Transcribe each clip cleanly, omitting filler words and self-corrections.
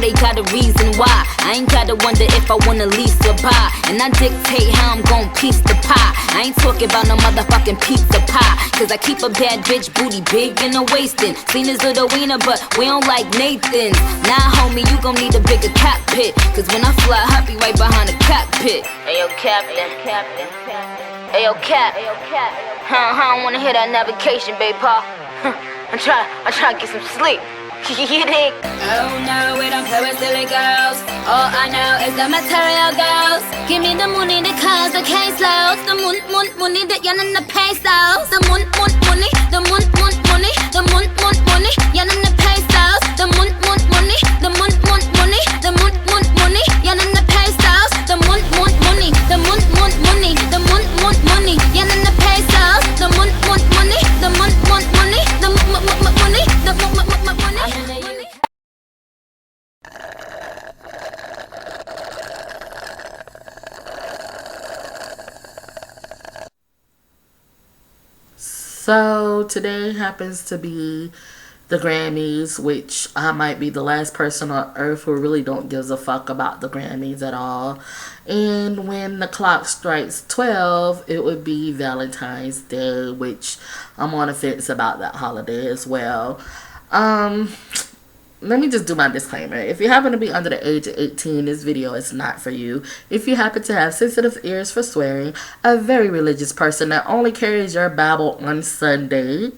know they got a reason why. I ain't gotta wonder if I wanna lease or buy. And I dictate how I'm gon' piece the pie. I ain't talking about no motherfucking pizza pie. Cause I keep a bad bitch booty big and a waistin'. Seen his little wiener, but we don't like Nathan's. Nah, homie, you gon' need a bigger cockpit. Cause when I fly, I be right behind the cockpit. Ayo, Captain. Ayo, Cap. I don't wanna hear that navigation, babe, pa. I'm trying to get some sleep. You dig? Oh no, we don't play with silly girls. All I know is the material girls. Give me the money, the cars, the caseloads. The money, the yen and the pesos. The money, the money, the money, yen and the pesos. The money, the money, the money, yen and the pesos. The money, the money, the money, yen and the pesos. The money, the money, the money, the money. So today happens to be the Grammys, which I might be the last person on earth who really don't give a fuck about the Grammys at all. And when the clock strikes 12, it would be Valentine's Day, which I'm on the fence about that holiday as well. Let me just do my disclaimer. If you happen to be under the age of 18, this video is not for you. If you happen to have sensitive ears for swearing, a very religious person that only carries your Bible on Sunday.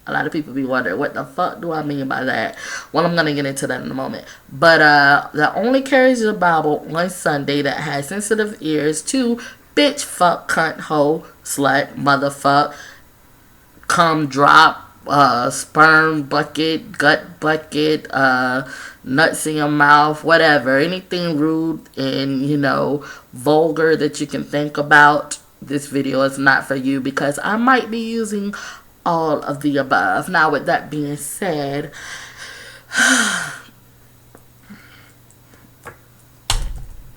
A lot of people be wondering, what the fuck do I mean by that? Well, I'm going to get into that in a moment. But that only carries your Bible on Sunday, that has sensitive ears to bitch, fuck, cunt, hoe, slut, motherfuck, cum drop, sperm bucket, gut bucket, nuts in your mouth, whatever, anything rude and, vulgar that you can think about, this video is not for you, because I might be using all of the above. Now, with that being said, I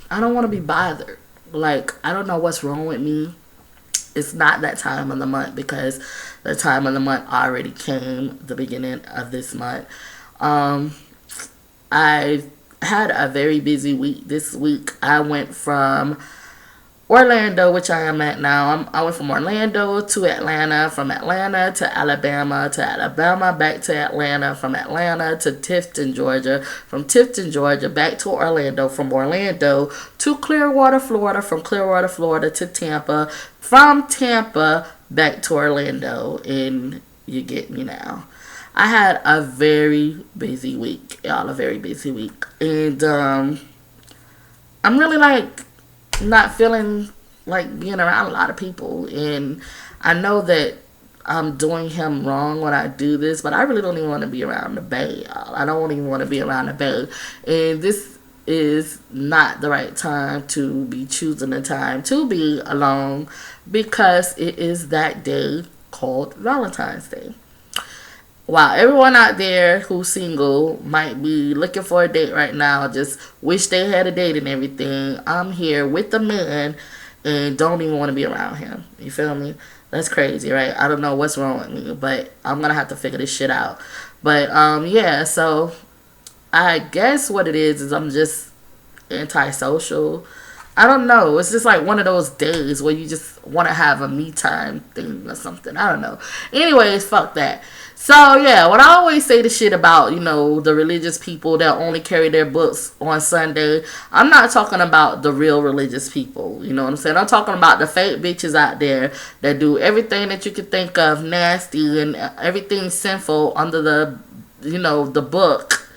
don't want to be bothered. Like, I don't know what's wrong with me. It's not that time of the month, because the time of the month already came the beginning of this month. I had a very busy week this week. I went from Orlando, which I am at now. I went from Orlando to Atlanta, from Atlanta to Alabama, back to Atlanta, from Atlanta to Tifton, Georgia, from Tifton, Georgia, back to Orlando, from Orlando to Clearwater, Florida, from Clearwater, Florida to Tampa, from Tampa back to Orlando, and you get me now. I had a very busy week, y'all, a very busy week, and I'm really not feeling like being around a lot of people, and I know that I'm doing him wrong when I do this, but I really don't even want to be around the Bay, y'all. I don't even want to be around the Bay, and this is not the right time to be choosing the time to be alone, because it is that day called Valentine's Day. While everyone out there who's single might be looking for a date right now, just wish they had a date and everything, I'm here with the man and don't even want to be around him. You feel me? That's crazy, right? I don't know what's wrong with me, but I'm going to have to figure this shit out. But, yeah, so I guess what it is I'm just antisocial. I don't know. It's just like one of those days where you just want to have a me time thing or something. I don't know. Anyways, fuck that. So, yeah, when I always say the shit about, the religious people that only carry their books on Sunday, I'm not talking about the real religious people. You know what I'm saying? I'm talking about the fake bitches out there that do everything that you could think of nasty and everything sinful under the book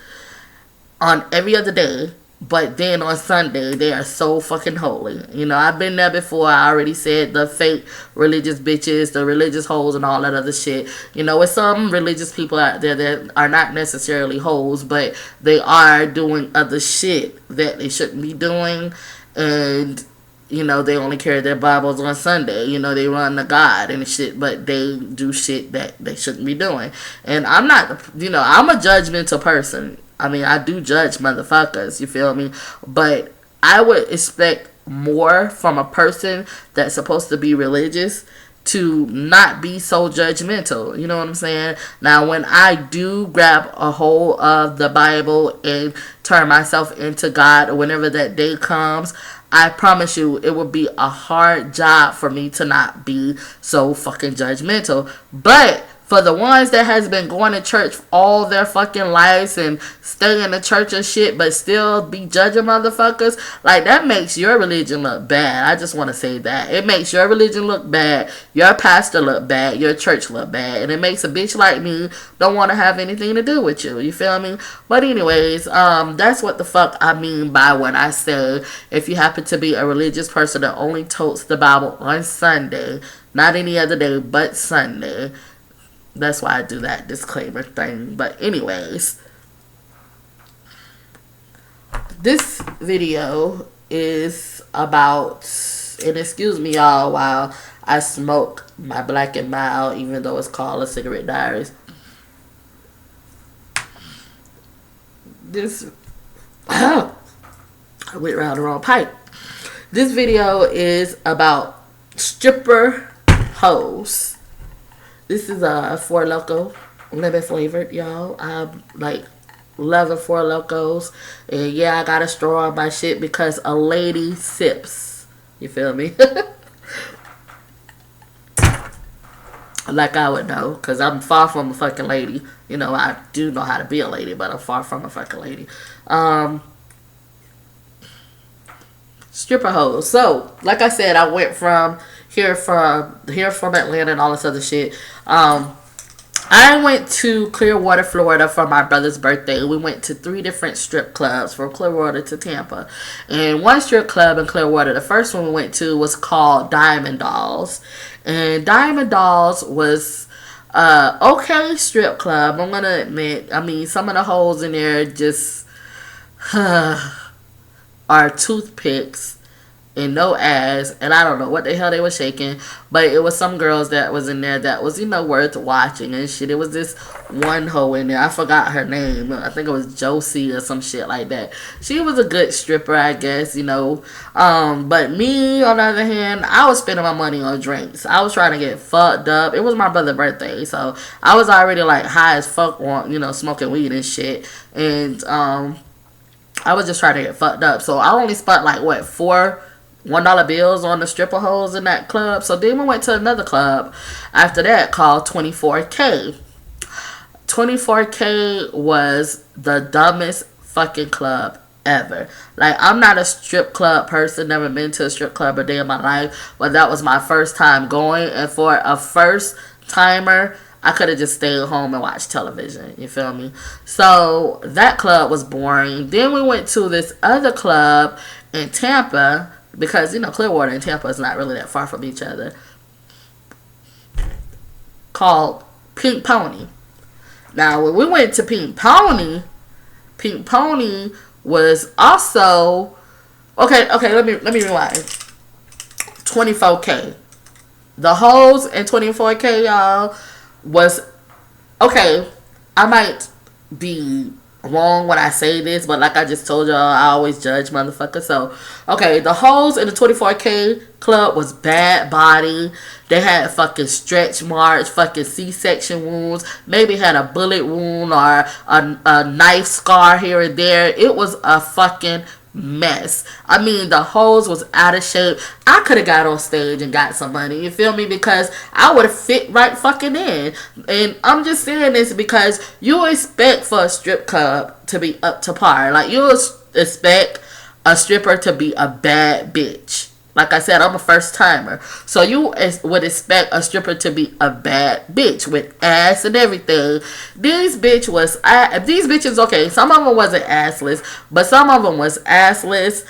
on every other day. But then on Sunday, they are so fucking holy. I've been there before. I already said the fake religious bitches, the religious hoes, and all that other shit. With some religious people out there that are not necessarily hoes, but they are doing other shit that they shouldn't be doing. And, they only carry their Bibles on Sunday. They run to God and shit, but they do shit that they shouldn't be doing. And I'm not, I'm a judgmental person. I mean, I do judge motherfuckers, you feel me? But I would expect more from a person that's supposed to be religious to not be so judgmental. You know what I'm saying? Now, when I do grab a hold of the Bible and turn myself into God, or whenever that day comes, I promise you it will be a hard job for me to not be so fucking judgmental. But for the ones that has been going to church all their fucking lives and stay in the church and shit, but still be judging motherfuckers, like, that makes your religion look bad. I just want to say that. It makes your religion look bad, your pastor look bad, your church look bad, and it makes a bitch like me don't want to have anything to do with you. You feel me? But anyways, that's what the fuck I mean by when I say, if you happen to be a religious person that only totes the Bible on Sunday, not any other day but Sunday. That's why I do that disclaimer thing. But anyways, this video is about, and excuse me y'all while I smoke my Black and Mild, even though it's called a cigarette Diaries. This, I went around the wrong pipe. This video is about stripper hoes. This is a Four Loko, lemon flavored, y'all. I'm like loving Four Lokos. And yeah, I got a straw on my shit because a lady sips. You feel me? Like I would know, because I'm far from a fucking lady. You know, I do know how to be a lady, but I'm far from a fucking lady. Stripper hoes. So, like I said, I went from here from Atlanta and all this other shit. I went to Clearwater, Florida for my brother's birthday. We went to 3 different strip clubs from Clearwater to Tampa. And one strip club in Clearwater, the first one we went to was called Diamond Dolls. And Diamond Dolls was okay strip club, I'm gonna admit. I mean, some of the hoes in there just are toothpicks and no ass, and I don't know what the hell they were shaking, but it was some girls that was in there that was, you know, worth watching and shit. It was this one hoe in there, I forgot her name, I think it was Josie or some shit like that. She was a good stripper, I guess, you know. But me, on the other hand, I was spending my money on drinks. I was trying to get fucked up. It was my brother's birthday, so I was already like high as fuck on, you know, smoking weed and shit, and I was just trying to get fucked up. So I only spent like what, 4 $1 bills on the stripper hoes in that club. So then we went to another club after that called 24K. 24K was the dumbest fucking club ever. Like, I'm not a strip club person, never been to a strip club a day in my life, but that was my first time going, and for a first timer, I could have just stayed home and watched television. You feel me? So that club was boring. Then we went to this other club in Tampa, because, you know, Clearwater and Tampa is not really that far from each other, called Pink Pony. Now, when we went to Pink Pony was also okay. Let me rewind. 24K. The hoes in 24K, y'all, was okay. I might be wrong when I say this, but like I just told y'all, I always judge motherfuckers. So, okay, the hoes in the 24K club was bad body. They had fucking stretch marks, fucking C-section wounds, maybe had a bullet wound or a knife scar here and there. It was a fucking mess. I mean, the hoes was out of shape. I could have got on stage and got some money, you feel me, because I would have fit right fucking in. And I'm just saying this because you expect for a strip club to be up to par. Like, you expect a stripper to be a bad bitch. Like I said, I'm a first timer, so you would expect a stripper to be a bad bitch with ass and everything. These bitches, okay, some of them wasn't assless, but some of them was assless,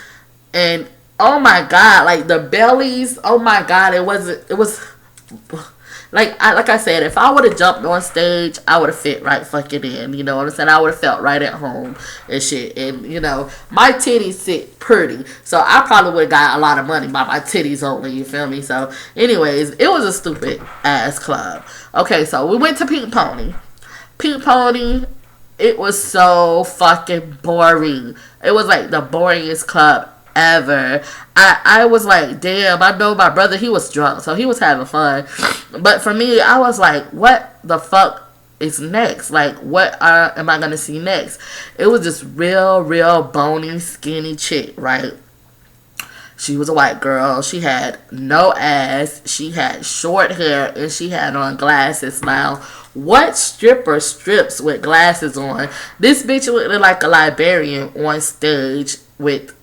and oh my god, like the bellies, oh my god, it was like I said, if I would have jumped on stage, I would have fit right fucking in. You know what I'm saying? I would have felt right at home and shit. And, you know, my titties sit pretty. So I probably would have got a lot of money by my titties only. You feel me? So, anyways, it was a stupid ass club. Okay, so we went to Pink Pony. Pink Pony, it was so fucking boring. It was like the boringest club ever. I was like, damn, I know my brother, he was drunk, so he was having fun. But for me, I was like, what the fuck is next? Like, what am I gonna see next? It was this real bony, skinny chick, right? She was a white girl. She had no ass. She had short hair, and she had on glasses. Now, what stripper strips with glasses on? This bitch looked like a librarian on stage with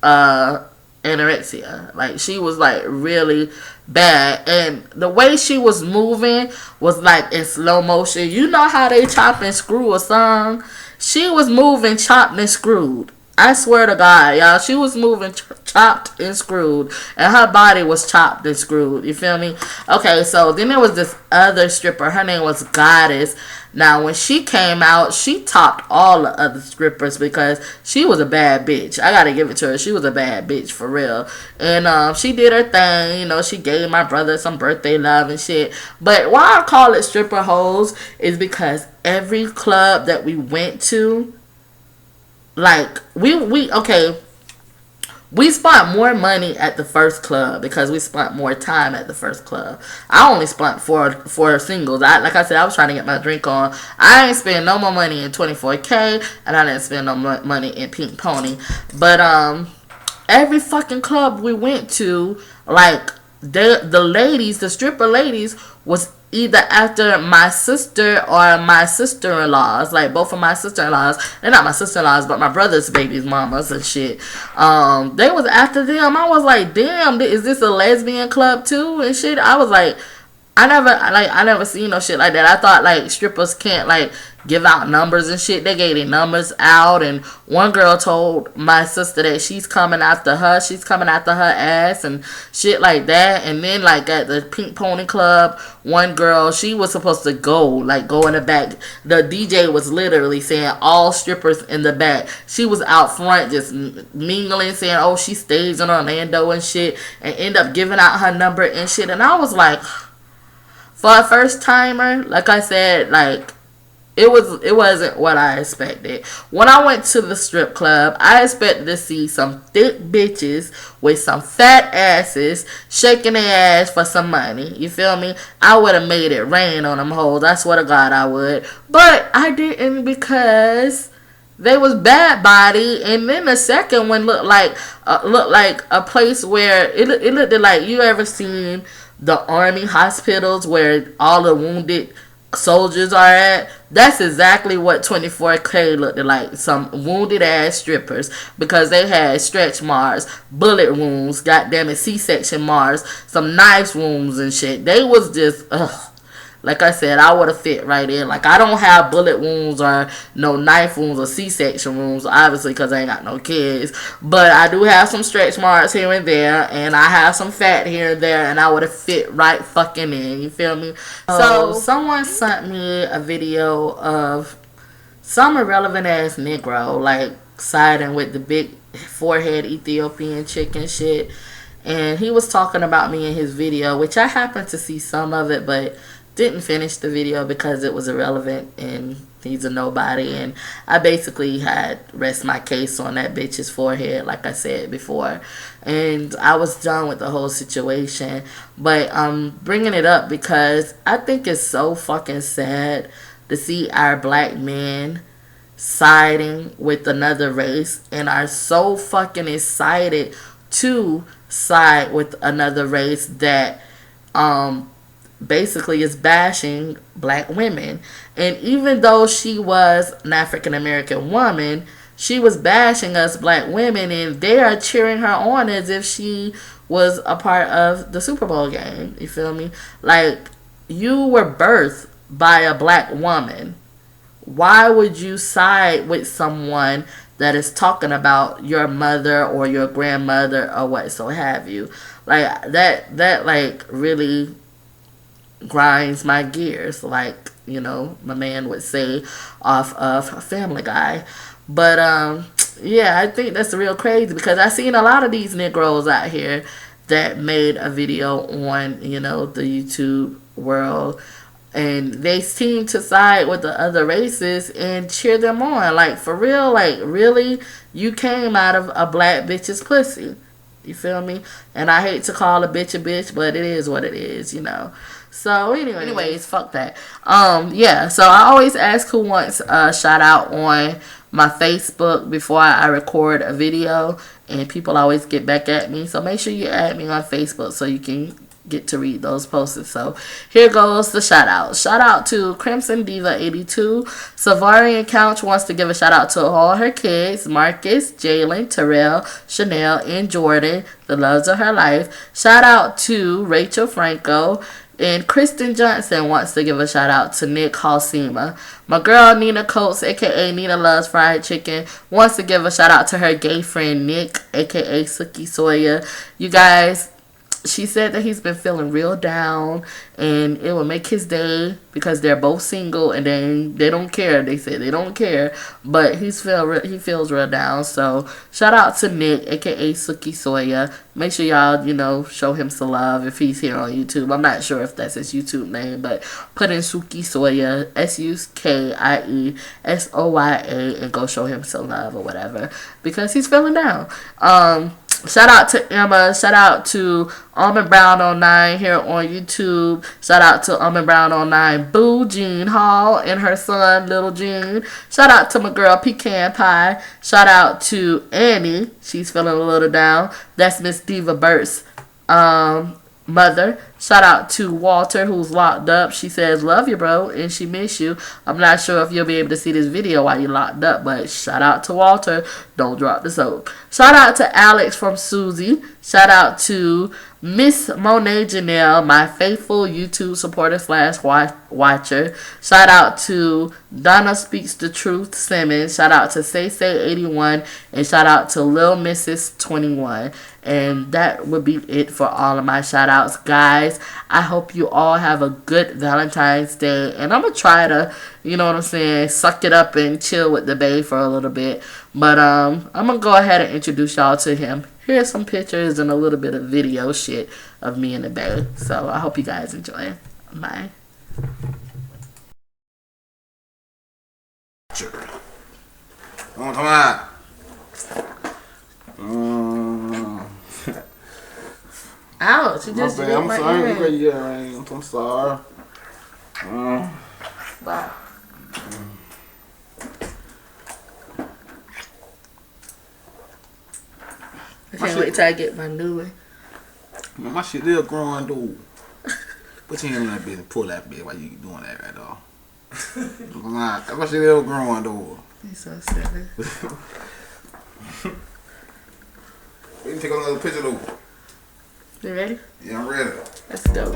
anorexia. Like, she was like really bad, and the way she was moving was like in slow motion. You know how they chop and screw a song? She was moving chopped and screwed. I swear to God, y'all, she was moving chopped and screwed, and her body was chopped and screwed. You feel me? Okay, so then there was this other stripper. Her name was Goddess. Now, when she came out, she topped all the other strippers because she was a bad bitch. I gotta give it to her. She was a bad bitch for real. And she did her thing. You know, she gave my brother some birthday love and shit. But why I call it stripper hoes is because every club that we went to, like, we spent more money at the first club because we spent more time at the first club. I only spent for singles. Like I said, I was trying to get my drink on. I ain't spend no more money in 24K, and I didn't spend no money in Pink Pony. But every fucking club we went to, like, the ladies, the stripper ladies, was either after my sister or my sister-in-laws. Like, both of my sister-in-laws. They're not my sister-in-laws, but my brother's baby's mamas and shit. They was after them. I was like, damn, is this a lesbian club too and shit? I was like, I never seen no shit like that. I thought, like, strippers can't, like, give out numbers and shit. They gave their numbers out, and one girl told my sister that she's coming after her. She's coming after her ass and shit like that. And then, like, at the Pink Pony Club, one girl, she was supposed to go in the back. The DJ was literally saying all strippers in the back. She was out front just mingling, saying, oh, she stays in Orlando and shit, and end up giving out her number and shit. And I was like, for a first timer, like I said, like, it wasn't what I expected. When I went to the strip club, I expected to see some thick bitches with some fat asses shaking their ass for some money. You feel me? I would have made it rain on them hoes. I swear to God I would. But I didn't because they was bad body. And then the second one looked like a place where it looked like, you ever seen the army hospitals where all the wounded soldiers are at? That's exactly what 24K looked like. Some wounded ass strippers, because they had stretch marks, bullet wounds, goddamn it, C-section marks, some knife wounds and shit. They was just like I said, I would have fit right in. Like, I don't have bullet wounds or no knife wounds or C-section wounds, obviously, because I ain't got no kids. But I do have some stretch marks here and there, and I have some fat here and there, and I would have fit right fucking in. You feel me? So, someone sent me a video of some irrelevant ass Negro, like, siding with the big forehead Ethiopian chick and shit. And he was talking about me in his video, which I happened to see some of it, but didn't finish the video because it was irrelevant and he's a nobody. And I basically had rest my case on that bitch's forehead, like I said before, and I was done with the whole situation. But I'm bringing it up because I think it's so fucking sad to see our black men siding with another race and are so fucking excited to side with another race that basically is bashing black women. And even though she was an African American woman, she was bashing us black women, and they are cheering her on as if she was a part of the Super Bowl game. You feel me? Like, you were birthed by a black woman. Why would you side with someone that is talking about your mother or your grandmother or what so have you? Like, that like really grinds my gears, like, you know, my man would say off of Family Guy. But yeah, I think that's real crazy because I seen a lot of these Negroes out here that made a video on, you know, the YouTube world, and they seem to side with the other races and cheer them on. Like, for real, like, really, you came out of a black bitch's pussy. You feel me? And I hate to call a bitch, but it is what it is, you know. So anyways, fuck that. Yeah, so I always ask who wants a shout out on my Facebook before I record a video, and people always get back at me. So make sure you add me on Facebook so you can get to read those posts. So here goes the shout out. Shout out to Crimson Diva 82. Savarian Couch wants to give a shout out to all her kids, Marcus, Jalen, Terrell, Chanel, and Jordan, the loves of her life. Shout out to Rachel Franco. And Kristen Johnson wants to give a shout out to Nick Halsema. My girl Nina Coates, aka Nina Loves Fried Chicken, wants to give a shout out to her gay friend Nick, aka Suki Sawyer. You guys, she said that he's been feeling real down, and it will make his day because they're both single and they don't care. They say they don't care, but he feels real down. So shout out to Nick, aka Suki Soya. Make sure y'all show him some love if he's here on YouTube. I'm not sure if that's his YouTube name, but put in Suki Soya, SUKIESOYA, and go show him some love or whatever because he's feeling down. Shout out to Emma. Shout out to Almond Brown 09 here on YouTube. Shout out to Almond Brown 09 Boo Jean Hall and her son Little Jean. Shout out to my girl Pecan Pie. Shout out to Annie. She's feeling a little down. That's Miss Diva Burt's mother. Shout out to Walter, who's locked up. She says, love you, bro, and she miss you. I'm not sure if you'll be able to see this video while you're locked up, but shout out to Walter. Don't drop the soap. Shout out to Alex from Susie. Shout out to Miss Monet Janelle, my faithful YouTube supporter / watcher. Shout out to Donna Speaks the Truth Simmons. Shout out to Say81, and shout out to Lil Mrs. 21. And that would be it for all of my shout outs, guys. I hope you all have a good Valentine's Day. And I'm going to try to, suck it up and chill with the bae for a little bit. But I'm going to go ahead and introduce y'all to him. Here's some pictures and a little bit of video shit of me and the bae. So I hope you guys enjoy. Bye. Come on. Ouch, you just did my earring. I'm sorry. Wow. I can't wait till I get my new one. Man, my shit still growing, dude. Put your hand in that bitch and pull that bitch while you doing that right now. My shit still growing, dude. You're so silly. We can take another picture, though. You ready? Yeah, I'm ready. Let's go.